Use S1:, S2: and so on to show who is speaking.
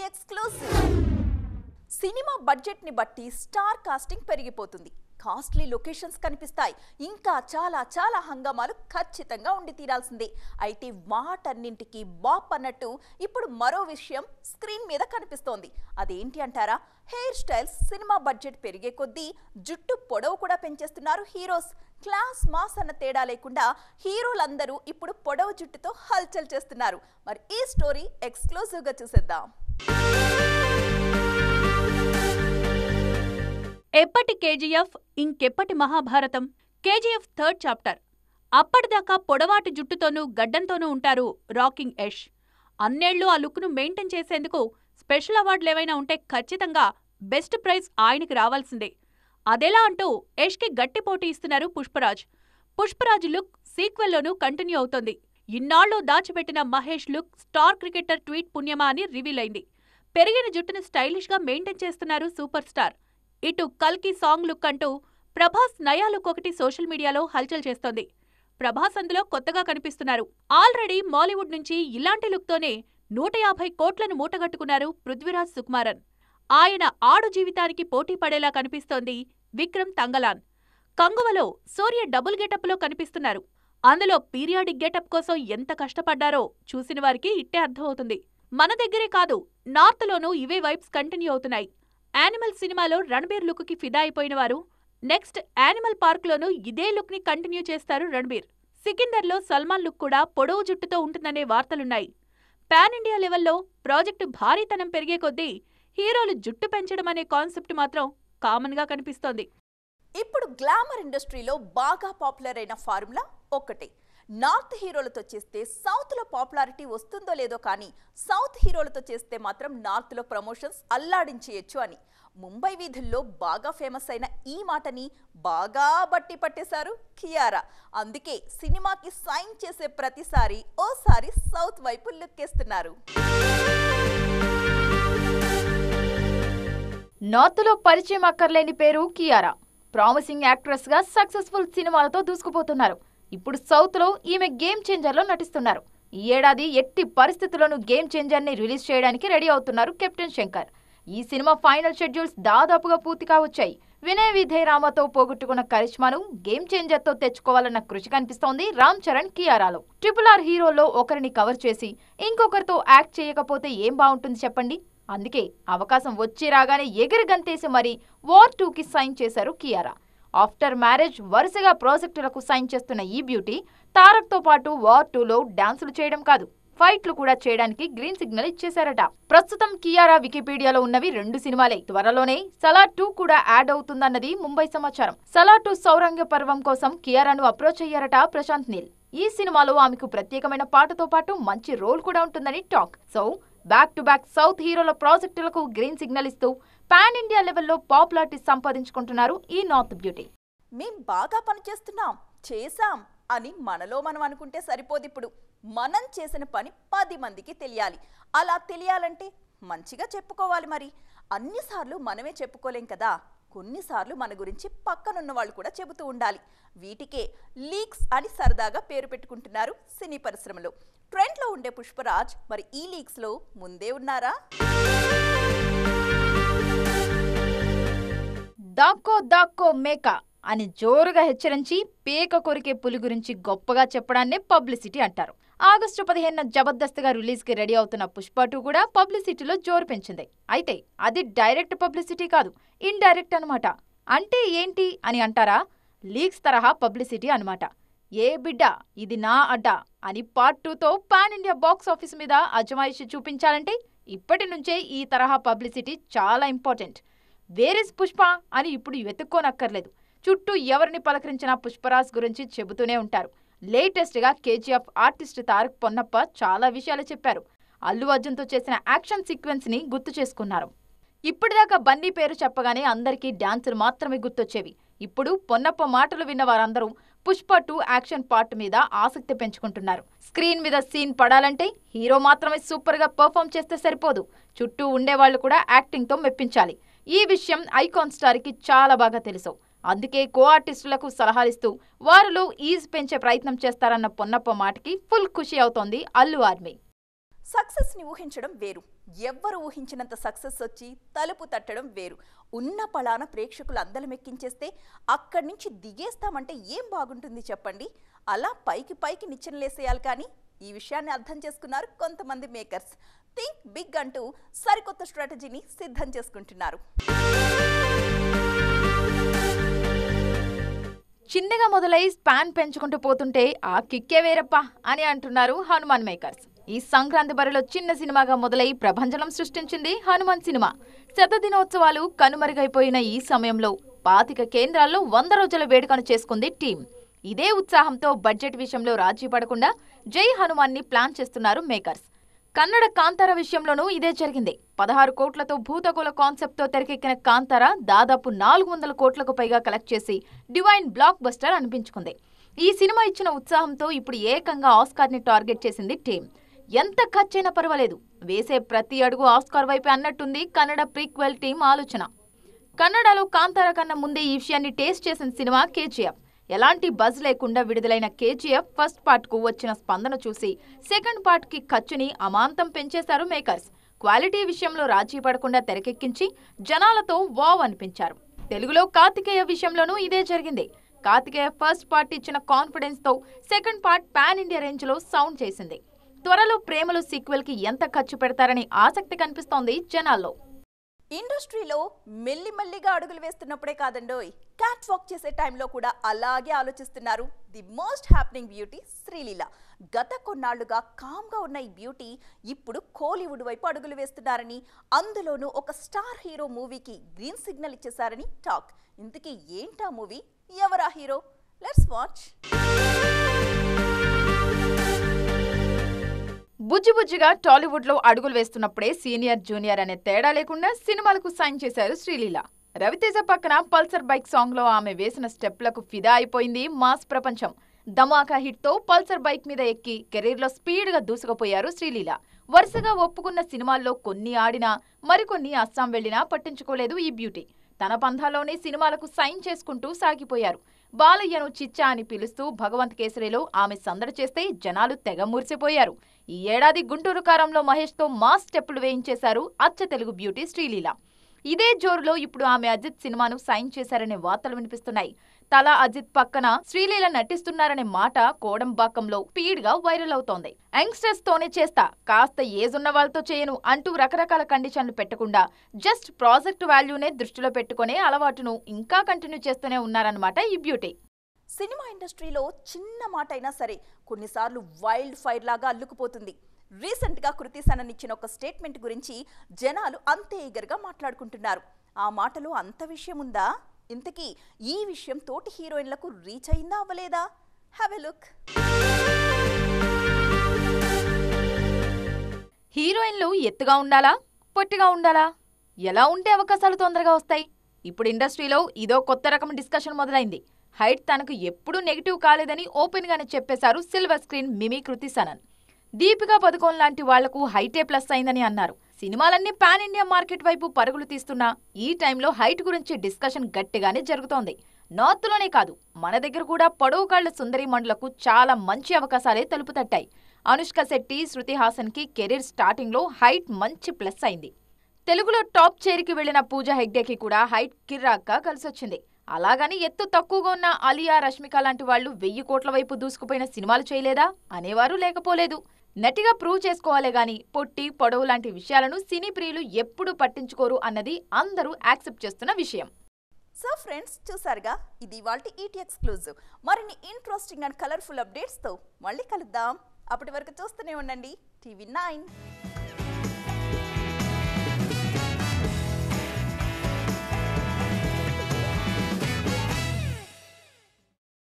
S1: Exclusive. Cinema budget ని బట్టి star casting పెరిగిపోతుంది. కాస్ట్లీ లొకేషన్స్ కనిపిస్తాయి. ఇంకా చాలా చాలా హంగామాలు ఖచ్చితంగా ఉండి తీరాల్సిందే. అయితే వాటన్నింటికి బాప్ అన్నట్టు ఇప్పుడు మరో విషయం స్క్రీన్ మీద కనిపిస్తోంది. అదేంటి అంటారా? Hair styles. సినిమా బడ్జెట్ పెరిగే కొద్దీ జుట్టు పొడవు కూడా పెంచేస్తున్నారు హీరోస్. క్లాస్ మాస్ అన్న తేడా లేకుండా హీరోలందరూ ఇప్పుడు పొడవు జుట్టుతో హల్చల్ చేస్తున్నారు. మరి ఈ స్టోరీ ఎక్స్క్లూజివ్గా చూసేద్దాం.
S2: ఎప్పటి కేజీఎఫ్, ఇంకెప్పటి మహాభారతం. KGF third chapter. అప్పటిదాకా పొడవాటి జుట్టుతోనూ గడ్డంతోనూ ఉంటారు రాకింగ్ యష్. అన్నేళ్లు ఆ లుక్ను మెయింటైన్ చేసేందుకు స్పెషల్ అవార్డులేవైనా ఉంటే ఖచ్చితంగా బెస్ట్ ప్రైజ్ ఆయనకి రావాల్సిందే. అదెలా అంటూ యష్కి గట్టి పోటీ ఇస్తున్నారు పుష్పరాజ్. పుష్పరాజ్ లుక్ సీక్వెల్లోనూ కంటిన్యూ అవుతోంది. ఇన్నాళ్లు దాచిపెట్టిన Mahesh look star cricketer tweet పుణ్యమా అని రివీల్ అయింది. పెరిగిన జుట్టును స్టైలిష్గా మెయింటైన్ చేస్తున్నారు సూపర్ స్టార్. ఇటు కల్కి సాంగ్ లుక్ అంటూ ప్రభాస్ నయా లుక్ ఒకటి సోషల్ మీడియాలో హల్చల్ చేస్తోంది. ప్రభాస్ అందులో కొత్తగా కనిపిస్తున్నారు. ఆల్రెడీ మాలీవుడ్ నుంచి ఇలాంటి లుక్తోనే 150 కోట్లను మూటగట్టుకున్నారు పృథ్వీరాజ్ సుకుమారన్. ఆయన ఆడు జీవితానికి పోటీ పడేలా కనిపిస్తోంది విక్రమ్ తంగలాన్. కంగువలో సూర్య డబుల్ గెటప్లో కనిపిస్తున్నారు. అందులో పీరియాడిక్ గెటప్ కోసం ఎంత కష్టపడ్డారో చూసిన వారికి ఇట్టే అర్థమవుతుంది. మన దగ్గరే కాదు, నార్త్లోనూ ఇవే వైబ్స్ కంటిన్యూ అవుతున్నాయి. యానిమల్ సినిమాలో రణబీర్ లుక్ కి ఫిదా అయిపోయిన వారు నెక్స్ట్ యానిమల్ పార్క్ లోనూ ఇదే లుక్ ని కంటిన్యూ చేస్తారు రణబీర్. సికిందర్లో సల్మాన్ లుక్ కూడా పొడవు జుట్టుతో ఉంటుందనే వార్తలున్నాయి. పాన్ ఇండియా లెవెల్లో ప్రాజెక్టు భారీతనం పెరిగే కొద్దీ హీరోలు జుట్టు పెంచడం అనే కాన్సెప్ట్ మాత్రం కామన్ గా కనిపిస్తోంది.
S1: ఇప్పుడు గ్లామర్ ఇండస్ట్రీలో బాగా పాపులర్ అయిన ఫార్ములా ఒక్కటే. నార్త్ హీరోలతో చేస్తే సౌత్లో పాపులారిటీ వస్తుందో లేదో కానీ సౌత్ హీరోలతో చేస్తే మాత్రం నార్త్లో ప్రమోషన్స్ అల్లాడించేయచ్చు అని. ముంబై వీధుల్లో బాగా ఫేమస్ అయిన ఈ మాటని బాగా బట్టి పట్టేశారు కియారా. అందుకే సినిమాకి సైన్ చేసే ప్రతిసారి ఓసారి సౌత్ వైపు లుక్కేస్తున్నారు.
S3: నార్త్లో పరిచయం అక్కర్లేని పేరు కియారా. ప్రామిసింగ్ యాక్ట్రెస్ గా సక్సెస్ఫుల్ సినిమాలతో దూసుకుపోతున్నారు. ఇప్పుడు సౌత్ లో ఈమె గేమ్ చేంజర్ లో నటిస్తున్నారు. ఈ ఏడాది ఎట్టి పరిస్థితుల్లోనూ గేమ్ చేంజర్ ని రిలీజ్ చేయడానికి రెడీ అవుతున్నారు కెప్టెన్ శంకర్. ఈ సినిమా ఫైనల్ షెడ్యూల్స్ దాదాపుగా పూర్తిగా వచ్చాయి. వినయ్ విధేయ్ రామతో పోగొట్టుకున్న కరిష్మాను గేమ్ చేంజర్ తో తెచ్చుకోవాలన్న కృషి కనిపిస్తోంది రామ్ చరణ్ కియారాలో. RRR హీరోల్లో ఒకరిని కవర్ చేసి ఇంకొకరితో యాక్ట్ చేయకపోతే ఏం బాగుంటుంది చెప్పండి. అందుకే అవకాశం వచ్చి రాగానే ఎగిరి గంతేసి మరీ వార్ 2కి సైన్ చేశారు కియారా. ఆఫ్టర్ మ్యారేజ్ వరుసగా ప్రాజెక్టులకు సైన్ చేస్తున్న ఈ బ్యూటీ తారక్తో పాటు వార్ 2లో డాన్సులు చేయడం కాదు, ఫైట్లు కూడా చేయడానికి గ్రీన్ సిగ్నల్ ఇచ్చేశారట. ప్రస్తుతం కియారా వికీపీడియాలో ఉన్నవి 2 సినిమాలే. త్వరలోనే సలార్ 2 కూడా యాడ్ అవుతుందన్నది ముంబై సమాచారం. సలార్ 2 సౌరంగ పర్వం కోసం కియారాను అప్రోచ్ అయ్యారట ప్రశాంత్ నీల్. ఈ సినిమాలో ఆమెకు ప్రత్యేకమైన పాటతో పాటు మంచి రోల్ కూడా ఉంటుందని talk. So back to back south హీరోల ప్రాజెక్టులకు గ్రీన్ సిగ్నల్ ఇస్తూ పాన్ ఇండియా లెవెల్లో పాపులారిటీ సంపాదించుకుంటున్నారు ఈ నార్త్ బ్యూటీ.
S1: మేం బాగా పనిచేస్తున్నాం, చేశాం అని మనలో మనం అనుకుంటే సరిపోదు. ఇప్పుడు మనం చేసిన పని 10 మందికి తెలియాలి. అలా తెలియాలంటే మంచిగా చెప్పుకోవాలి. మరి అన్నిసార్లు మనమే చెప్పుకోలేం కదా. కొన్నిసార్లు మన గురించి పక్కనున్న వాళ్ళు కూడా చెబుతూ ఉండాలి. వీటికే లీక్స్ అని సరదాగా పేరు పెట్టుకుంటున్నారు సినీ పరిశ్రమలో. ట్రెండ్లో ఉండే పుష్పరాజ్ మరి ఈ లీక్స్లో ముందే ఉన్నారా?
S3: దాక్కో దాక్కో మేక అని జోరుగా హెచ్చరించి పేక కొరికే పులి గురించి గొప్పగా చెప్పడాన్నే పబ్లిసిటీ అంటారు. ఆగస్టు 15న జబర్దస్త్గా రిలీజ్కి రెడీ అవుతున్న పుష్ప 2 కూడా పబ్లిసిటీలో జోరు పెంచింది. అయితే అది డైరెక్ట్ పబ్లిసిటీ కాదు, ఇండైరెక్ట్ అనమాట. అంటే ఏంటి అని అంటారా? లీక్స్ తరహా పబ్లిసిటీ అనమాట. ఏ బిడ్డ ఇది నా అడ్డా అని పార్ట్ 2తో పాన్ ఇండియా బాక్స్ ఆఫీస్ మీద అజమాయిషి చూపించాలంటే ఇప్పటి నుంచే ఈ తరహా పబ్లిసిటీ చాలా ఇంపార్టెంట్. వేరేస్ పుష్ప అని ఇప్పుడు వెతుక్కోనక్కర్లేదు. చుట్టూ ఎవరిని పలకరించినా పుష్పరాజ్ గురించి చెబుతూనే ఉంటారు. లేటెస్ట్గా కేజీఎఫ్ ఆర్టిస్ట్ తారక్ పొన్నప్ప చాలా విషయాలు చెప్పారు. అల్లు అర్జున్తో చేసిన యాక్షన్ సీక్వెన్స్ని గుర్తు చేసుకున్నారు. ఇప్పటిదాకా బన్నీ పేరు చెప్పగానే అందరికీ డాన్సులు మాత్రమే గుర్తొచ్చేవి. ఇప్పుడు పొన్నప్ప మాటలు విన్న వారందరూ పుష్ప 2 యాక్షన్ పార్ట్ మీద ఆసక్తి పెంచుకుంటున్నారు. స్క్రీన్ మీద సీన్ పడాలంటే హీరో మాత్రమే సూపర్గా పర్ఫామ్ చేస్తే సరిపోదు, చుట్టూ ఉండేవాళ్లు కూడా యాక్టింగ్తో మెప్పించాలి. ఈ విషయం ఐకాన్ స్టార్కి చాలా బాగా తెలుసు. అందుకే కో ఆర్టిస్టులకు సలహాలిస్తూ వారిలో ఈజ్ పెంచే ప్రయత్నం చేస్తారన్న పొన్నప్ప మాటకి ఫుల్ ఖుషి అవుతోంది అల్లు ఆర్మీ.
S1: సక్సెస్ ని ఊహించడం వేరు, ఎవ్వరు ఊహించినంత సక్సెస్ వచ్చి తలుపు తట్టడం వేరు. ఉన్న పళాన ప్రేక్షకులు అందలమెక్కించేస్తే అక్కడి నుంచి దిగేస్తామంటే ఏం బాగుంటుంది చెప్పండి. అలా పైకి పైకి నిచ్చెనలేసేయాలి. కానీ ఈ విషయాన్ని అర్థం చేసుకున్నారు కొంతమంది మేకర్స్. థింక్ బిగ్ అంటూ సరికొత్త స్ట్రాటజీని సిద్ధం చేసుకుంటున్నారు.
S3: చిన్నగా మొదలై స్పాన్ పెంచుకుంటూ పోతుంటే ఆ కిక్కే వేరప్ప అని అంటున్నారు హనుమాన్ మేకర్స్. ఈ సంక్రాంతి బరిలో చిన్న సినిమాగా మొదలై ప్రభంజనం సృష్టించింది హనుమాన్ సినిమా. శతదినోత్సవాలు కనుమరుగైపోయిన ఈ సమయంలో 25 కేంద్రాల్లో 100 రోజుల వేడుకను చేసుకుంది టీం. ఇదే ఉత్సాహంతో బడ్జెట్ విషయంలో రాజీ పడకుండా జై హనుమాన్ ని ప్లాన్ చేస్తున్నారు మేకర్స్. కన్నడ కాంతార విషయంలోనూ ఇదే జరిగింది. 16 కోట్లతో భూతకోల కాన్సెప్ట్ తో తెరకెక్కిన కాంతార దాదాపు 400 కోట్లకు పైగా కలెక్ట్ చేసి డివైన్ బ్లాక్ బస్టర్ అనిపించుకుంది. ఈ సినిమా ఇచ్చిన ఉత్సాహంతో ఇప్పుడు ఏకంగా ఆస్కార్ ని టార్గెట్ చేసింది టీం. ఎంత ఖర్చైనా పర్వాలేదు, వేసే ప్రతి అడుగు ఆస్కార్ వైపే అన్నట్టుంది కన్నడ ప్రీక్వెల్ టీం ఆలోచన. కన్నడలో కాంతార కన్నా ముందే ఈ విషయాన్ని టేస్ట్ చేసిన సినిమా కేజీఎఫ్. ఎలాంటి బజ్ లేకుండా విడుదలైన కేజీఎఫ్ ఫస్ట్ పార్ట్ కు వచ్చిన స్పందన చూసి సెకండ్ పార్ట్ కి ఖర్చుని అమాంతం పెంచేశారు మేకర్స్. క్వాలిటీ విషయంలో రాజీ పడకుండా తెరకెక్కించి జనాలతో వావ్ అనిపించారు. తెలుగులో కార్తికేయ విషయంలోనూ ఇదే జరిగింది. కార్తికేయ ఫస్ట్ పార్ట్ ఇచ్చిన కాన్ఫిడెన్స్ తో second part pan India range లో సౌండ్ చేసింది. త్వరలో ప్రేమలు సీక్వెల్ కి ఎంత ఖర్చు పెడతారని ఆసక్తి కనిపిస్తోంది జనాల్లో.
S1: ఇండస్ట్రీలో మెల్లిమెల్లిగా అడుగులు వేస్తున్నప్పుడే కాదండోయ్, క్యాట్ వాక్ చేసే టైంలో కూడా అలాగే ఆలోచిస్తున్నారు the most happening beauty Sreeleela. గత కొన్నాళ్లుగా కామ్గా ఉన్న ఈ బ్యూటీ ఇప్పుడు కోలీవుడ్ వైపు అడుగులు వేస్తున్నారని, అందులోనూ ఒక స్టార్ హీరో మూవీకి గ్రీన్ సిగ్నల్ ఇచ్చేశారని టాక్. ఇంతకీ ఏంటా మూవీ, ఎవరా హీరో? Let's watch.
S3: బుజ్జిబుజ్జిగా టాలీవుడ్ లో అడుగులు వేస్తున్నప్పుడే సీనియర్ జూనియర్ అనే తేడా లేకుండా సినిమాలకు సైన్ చేశారు శ్రీలీల. రవితేజ పక్కన పల్సర్ బైక్ సాంగ్ లో ఆమె వేసిన స్టెప్లకు ఫిదా అయిపోయింది మాస్ ప్రపంచం. ధమాకా హిట్ తో పల్సర్ బైక్ మీద ఎక్కి కెరీర్ లో స్పీడ్ గా దూసుకుపోయారు శ్రీలీల. వరుసగా ఒప్పుకున్న సినిమాల్లో కొన్ని ఆడినా మరికొన్ని అస్సాం వెళ్లినా పట్టించుకోలేదు ఈ బ్యూటీ. తన పంథాలోనే సినిమాలకు సైన్ చేసుకుంటూ సాగిపోయారు. బాలయ్యను చిచ్చా అని పిలుస్తూ భగవంత్ కేసరిలో ఆమె సందడి చేస్తే జనాలు తెగ మురిసిపోయారు. ఈ ఏడాది గుంటూరు కారంలో మహేష్ తో మాస్ స్టెప్పులు వేయించేశారు అచ్చ తెలుగు బ్యూటీ శ్రీలీల. ఇదే జోరులో ఇప్పుడు ఆమె అజిత్ సినిమాను సైన్ చేశారనే వార్తలు వినిపిస్తున్నాయి. తలా అజిత్ పక్కన శ్రీలీల నటిస్తున్నారనే మాట కోడంబాకంలో స్పీడ్ గా వైరల్ అవుతోంది. యంగ్స్టర్స్ తోనే చేస్తా, కాస్త ఏజ్ ఉన్న వాళ్ళతో చేయను అంటూ రకరకాల కండిషన్లు పెట్టకుండా జస్ట్ ప్రాజెక్ట్ వాల్యూనే దృష్టిలో పెట్టుకునే అలవాటును ఇంకా కంటిన్యూ చేస్తూనే ఉన్నారన్నమాట ఈ బ్యూటీ.
S1: సినిమా ఇండస్ట్రీలో చిన్న మాట అయినా సరే కొన్నిసార్లు వైల్డ్ ఫైర్ లాగా అల్లుకుపోతుంది. రీసెంట్ గా కృతి సనన్ ఇచ్చిన ఒక స్టేట్మెంట్ గురించి జనాలు అంతే ఈగర్గా మాట్లాడుకుంటున్నారు. ఆ మాటలో అంత విషయం ఉందా? ఇంతకీ ఈ విషయం తోటి హీరోయిన్లకు రీచ్ అయిందా అవ్వలేదా? Have a look.
S3: హీరోయిన్లు ఎత్తుగా ఉండాలా, పొట్టిగా ఉండాలా? ఎలా ఉంటే అవకాశాలు తొందరగా వస్తాయి? ఇప్పుడు ఇండస్ట్రీలో ఇదో కొత్త రకం డిస్కషన్ మొదలైంది. హైట్ తనకు ఎప్పుడూ నెగిటివ్ కాలేదని ఓపెన్ గానే చెప్పేశారు సిల్వర్ స్క్రీన్ మిమీ కృతి సనన్. దీపికా పదుకోన్ లాంటి వాళ్లకు హైటే ప్లస్ అయిందని అన్నారు. సినిమాలన్నీ పాన్ ఇండియా మార్కెట్ వైపు పరుగులు తీస్తున్నా ఈ టైంలో హైట్ గురించి డిస్కషన్ గట్టిగానే జరుగుతోంది. నార్త్ లోనే కాదు, మన దగ్గర కూడా పొడవు కాళ్ల సుందరీమణులకు చాలా మంచి అవకాశాలే తలుపు తట్టాయి. అనుష్క శెట్టి, శృతి హాసన్ కి కెరీర్ స్టార్టింగ్ లో హైట్ మంచి ప్లస్ అయింది. తెలుగులో టాప్ చేరికి వెళ్లిన పూజా హెగ్డేకి కూడా హైట్ కిర్రాక్గా కలిసొచ్చింది. అలాగని ఎత్తు తక్కువగా ఉన్న అలియా, రష్మిక లాంటి వాళ్లు 1000 కోట్ల వైపు దూసుకుపోయిన సినిమాలు చేయలేదా అనేవారు లేకపోలేదు. నటిగా ప్రూవ్ చేసుకోవాలే గాని పొట్టి, పొడవు లాంటి విషయాలను సినీ ప్రియులు ఎప్పుడూ పట్టించుకోరు అన్నది అందరూ యాక్సెప్ట్ చేస్తున్న విషయం.
S1: సో ఫ్రెండ్స్, చూసారుగా, ఇది ఇవాల్టి ఈటీ ఎక్స్క్లూజివ్. మరిన్ని ఇంట్రెస్టింగ్ అండ్ కలర్ఫుల్ అప్డేట్స్తో మళ్ళీ కలుద్దాం. అప్పటి వరకు చూస్తూనే ఉండండి TV9.